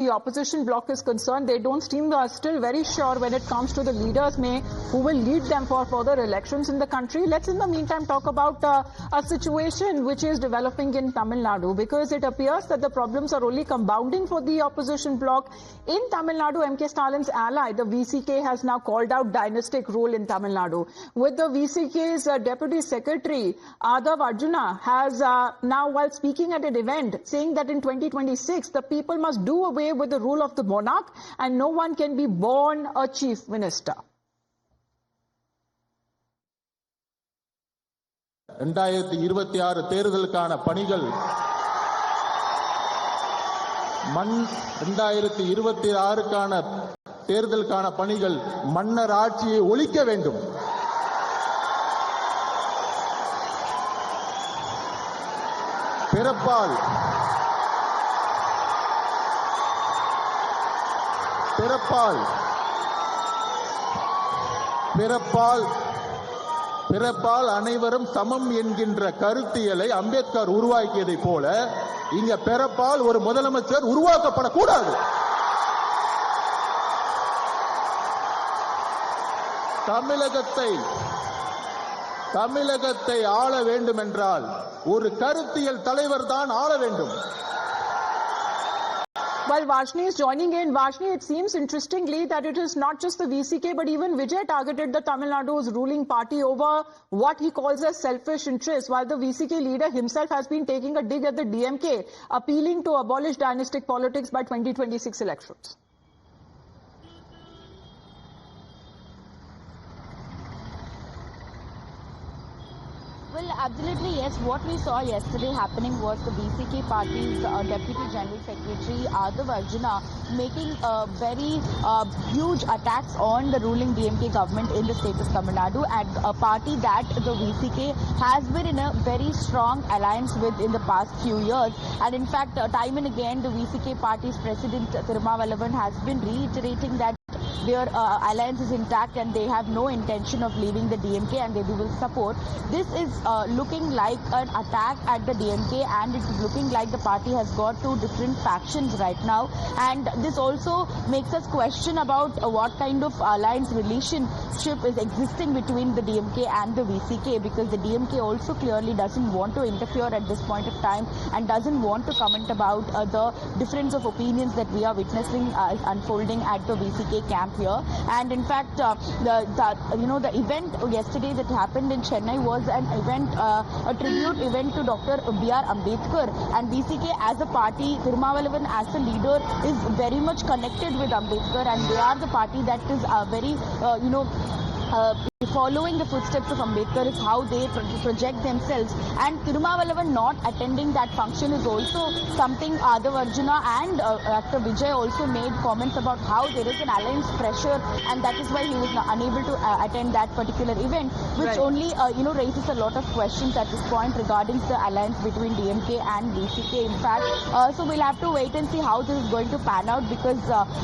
the opposition bloc is concerned, they don't seem still very sure when it comes to the leaders who will lead them for further elections in the country. Let's in the meantime talk about a situation which is developing in Tamil Nadu, because it appears that the problems are only compounding for the opposition bloc. In Tamil Nadu, M.K. Stalin's ally, the VCK, has now called out dynastic rule in Tamil Nadu. With the VCK's Deputy Secretary, Adav Arjuna, has now, while speaking at an event, saying that in 2026, the people must do away with the rule of the monarch and no one can be born a chief minister. 2026 தேர்தலுக்கான பணிகள் 2026க்கான தேர்தலுக்கான பணிகள் மன்னர் ஆட்சியை ஒழிக்க வேண்டும். பிறப்பால் அனைவரும் சமம் என்கின்ற கருத்தியலை அம்பேத்கர் உருவாக்கியதை போல இங்க பிறப்பால் ஒரு முதலமைச்சர் உருவாக்கப்படக்கூடாது. தமிழகத்தை ஆள வேண்டும் என்றால் ஒரு கருத்தியல் தலைவர் தான் ஆள வேண்டும். While Vashni is joining in, Vashni, it seems interestingly that it is not just the VCK but even Vijay targeted the Tamil Nadu's ruling party over what he calls as selfish interests, while the VCK leader himself has been taking a dig at the DMK, appealing to abolish dynastic politics by 2026 elections. Well, absolutely, yes. What we saw yesterday happening was the VCK party's Deputy General Secretary Adav Arjuna making very huge attacks on the ruling DMK government in the state of Tamil Nadu, and a party that the VCK has been in a very strong alliance with in the past few years. And in fact, time and again, the VCK party's president Thirumavalavan has been reiterating that their alliance is intact and they have no intention of leaving the DMK and they will support. This is looking like an attack at the DMK, and it is looking like the party has got two different factions right now. And this also makes us question about what kind of alliance relationship is existing between the DMK and the VCK, because the DMK also clearly doesn't want to interfere at this point of time and doesn't want to comment about the difference of opinions that we are witnessing unfolding at the VCK camp here. And in fact, the event yesterday that happened in Chennai was an event, a tribute event to Dr. B.R. Ambedkar, and VCK as a party, Thirumavalavan as a leader, is very much connected with Ambedkar, and they are the party that is very following the footsteps of Ambedkar is how they project themselves. And Thirumavalavan not attending that function is also something Adav Arjuna and Dr. Vijay also made comments about how there is an alliance pressure, and that is why he was unable to attend that particular event, which only raises a lot of questions at this point regarding the alliance between DMK and VCK. In fact, so we'll have to wait and see how this is going to pan out, because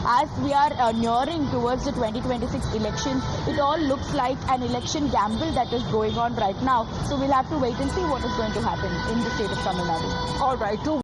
as we are nearing towards the 2026 elections, it all looks like an election gamble that is going on right now. So we'll have to wait and see what is going to happen in the state of Tamil Nadu. All right.